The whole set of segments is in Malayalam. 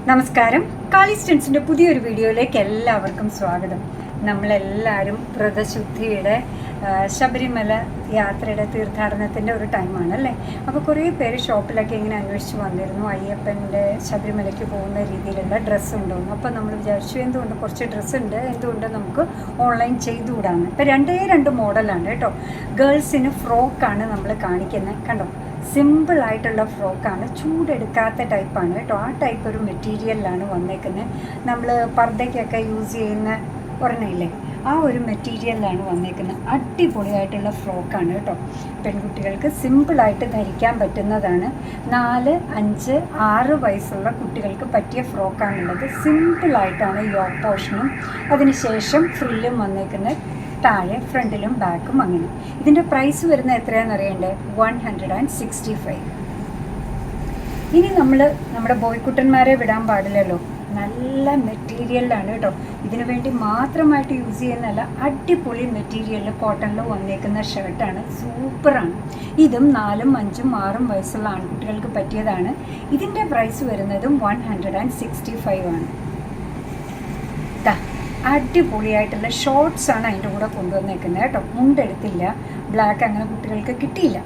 നമസ്കാരം. കാളിസ്റ്റൻസിൻ്റെ പുതിയൊരു വീഡിയോയിലേക്ക് എല്ലാവർക്കും സ്വാഗതം. നമ്മളെല്ലാവരും വ്രതശുദ്ധിയുടെ ശബരിമല യാത്രയുടെ തീർത്ഥാടനത്തിൻ്റെ ഒരു ടൈമാണ് അല്ലേ. അപ്പോൾ കുറേ പേര് ഷോപ്പിലൊക്കെ ഇങ്ങനെ അന്വേഷിച്ച് വന്നിരുന്നു അയ്യപ്പൻ്റെ ശബരിമലയ്ക്ക് പോകുന്ന രീതിയിലുള്ള ഡ്രസ്സ് ഉണ്ടോയെന്ന്. അപ്പോൾ നമ്മൾ വിചാരിച്ചു എന്തുകൊണ്ട് കുറച്ച് ഡ്രസ്സ് ഉണ്ട്, എന്തുകൊണ്ട് നമുക്ക് ഓൺലൈൻ ചെയ്തുകൂടാന്ന്. ഇപ്പോൾ രണ്ട് മോഡലാണ് കേട്ടോ. ഗേൾസിന് ഫ്രോക്കാണ് നമ്മൾ കാണിക്കുന്നത്. കണ്ടോ, സിമ്പിളായിട്ടുള്ള ഫ്രോക്കാണ്, ചൂടെടുക്കാത്ത ടൈപ്പാണ് കേട്ടോ. ആ ടൈപ്പ് ഒരു മെറ്റീരിയലിലാണ് വന്നേക്കുന്നത്. നമ്മൾ പർദ്ദയ്ക്കൊക്കെ യൂസ് ചെയ്യുന്ന ഒരെണ്ണയില്ലേ, ആ ഒരു മെറ്റീരിയലിലാണ് വന്നേക്കുന്നത്. അടിപൊളിയായിട്ടുള്ള ഫ്രോക്കാണ് കേട്ടോ. പെൺകുട്ടികൾക്ക് സിമ്പിളായിട്ട് ധരിക്കാൻ പറ്റുന്നതാണ്. 4, 5, 6 വയസ്സുള്ള കുട്ടികൾക്ക് പറ്റിയ ഫ്രോക്കാണുള്ളത്. സിമ്പിളായിട്ടാണ് യോക്ക് പോർഷനും അതിനുശേഷം ഫ്രില്ലും വന്നേക്കുന്നത്. താഴെ ഫ്രണ്ടിലും ബാക്കും അങ്ങനെ. ഇതിൻ്റെ പ്രൈസ് വരുന്നത് എത്രയാണെന്ന് അറിയണ്ടേ? 165. ഇനി നമ്മുടെ ബോയ്ക്കുട്ടന്മാരെ വിടാൻ പാടില്ലല്ലോ. നല്ല മെറ്റീരിയലാണ് കേട്ടോ. ഇതിനു വേണ്ടി മാത്രമായിട്ട് യൂസ് ചെയ്യുന്നതല്ല, അടിപൊളി മെറ്റീരിയലിൽ കോട്ടണിൽ വന്നേക്കുന്ന ഷർട്ടാണ്. സൂപ്പറാണ്. ഇതും 4, 5, 6 വയസ്സുള്ള ആൺകുട്ടികൾക്ക് പറ്റിയതാണ്. ഇതിൻ്റെ പ്രൈസ് വരുന്നതും 165 ആണ്. അടിപൊളിയായിട്ടുള്ള ഷോർട്ട്സാണ് അതിൻ്റെ കൂടെ കൊണ്ടുവന്നേക്കുന്നത് കേട്ടോ. മുണ്ടെടുത്തില്ല, ബ്ലാക്ക് അങ്ങനെ കുട്ടികൾക്ക് കിട്ടിയില്ല.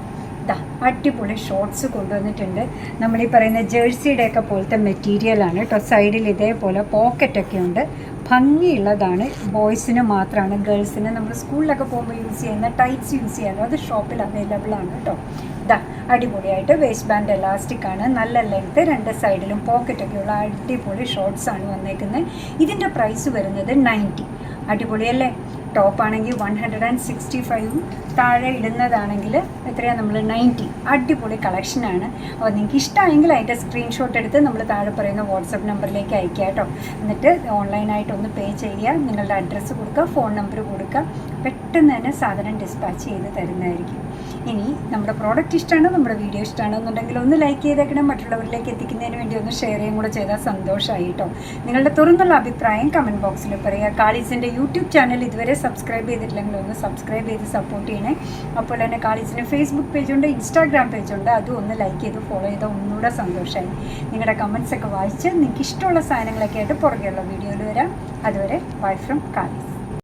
അടിപൊളി ഷോർട്ട്സ് കൊണ്ടുവന്നിട്ടുണ്ട്. നമ്മളീ പറയുന്ന ജേഴ്സിയുടെയൊക്കെ പോലത്തെ മെറ്റീരിയലാണ് കേട്ടോ. സൈഡിൽ ഇതേപോലെ പോക്കറ്റൊക്കെ ഉണ്ട്. ഭംഗിയുള്ളതാണ്. ബോയ്സിന് മാത്രമാണ്. ഗേൾസിന് നമ്മൾ സ്കൂളിലൊക്കെ പോകുമ്പോൾ യൂസ് ചെയ്യുന്ന ടൈറ്റ്സ് യൂസ് ചെയ്യാമല്ലോ, അത് ഷോപ്പിൽ അവൈലബിൾ ആണ് കേട്ടോ. അടിപൊളിയായിട്ട് വേസ്റ്റ് ബാൻഡ് എലാസ്റ്റിക് ആണ്, നല്ല ലെങ്ത്ത്, 2 സൈഡിലും പോക്കറ്റൊക്കെയുള്ള അടിപൊളി ഷോർട്ട്സ് ആണ് വന്നേക്കുന്നത്. ഇതിൻ്റെ പ്രൈസ് വരുന്നത് 90. അടിപൊളിയല്ലേ. ടോപ്പാണെങ്കിൽ 165, താഴെ ഇടുന്നതാണെങ്കിൽ എത്രയാണ് നമ്മൾ 90. അടിപൊളി കളക്ഷനാണ്. അപ്പോൾ നിങ്ങൾക്ക് ഇഷ്ടമായെങ്കിൽ അതിൻ്റെ സ്ക്രീൻഷോട്ട് എടുത്ത് നമ്മൾ താഴെ പറയുന്ന വാട്സപ്പ് നമ്പറിലേക്ക് അയക്കുക കേട്ടോ. എന്നിട്ട് ഓൺലൈനായിട്ടൊന്ന് പേ ചെയ്യുക, നിങ്ങളുടെ അഡ്രസ്സ് കൊടുക്കുക, ഫോൺ നമ്പർ കൊടുക്കുക. പെട്ടെന്ന് തന്നെ സാധനം ഡിസ്പാച്ച് ചെയ്ത് തരുന്നതായിരിക്കും. ഇനി നമ്മുടെ പ്രോഡക്റ്റ് ഇഷ്ടമാണോ, നമ്മുടെ വീഡിയോ ഇഷ്ടമാണെന്നുണ്ടെങ്കിൽ ഒന്ന് ലൈക്ക് ചെയ്തേക്കണം. മറ്റുള്ളവരിലേക്ക് എത്തിക്കുന്നതിന് വേണ്ടി ഒന്ന് ഷെയർ ചെയ്യും കൂടെ ചെയ്താൽ സന്തോഷമായി കേട്ടോ. നിങ്ങളുടെ തുറന്നുള്ള അഭിപ്രായം കമൻറ്റ് ബോക്സിൽ പറയുക. കാളീസിൻ്റെ യൂട്യൂബ് ചാനൽ ഇതുവരെ സബ്സ്ക്രൈബ് ചെയ്തിട്ടില്ലെങ്കിൽ ഒന്ന് സബ്സ്ക്രൈബ് ചെയ്ത് സപ്പോർട്ട് ചെയ്യണേ. അപ്പോൾ തന്നെ കാളീസിൻ്റെ ഫേസ്ബുക്ക് പേജുണ്ട്, ഇൻസ്റ്റാഗ്രാം പേജുണ്ട്, അതും ഒന്ന് ലൈക്ക് ചെയ്ത് ഫോളോ ചെയ്താൽ ഒന്നുകൂടെ സന്തോഷമായി. നിങ്ങളുടെ കമൻറ്റ്സൊക്കെ വായിച്ച് നിങ്ങൾക്ക് ഇഷ്ടമുള്ള സാധനങ്ങളൊക്കെ ആയിട്ട് പുറകെയുള്ള വീഡിയോയിൽ വരാം. അതുവരെ ബൈ ഫ്രം കാളീസ്.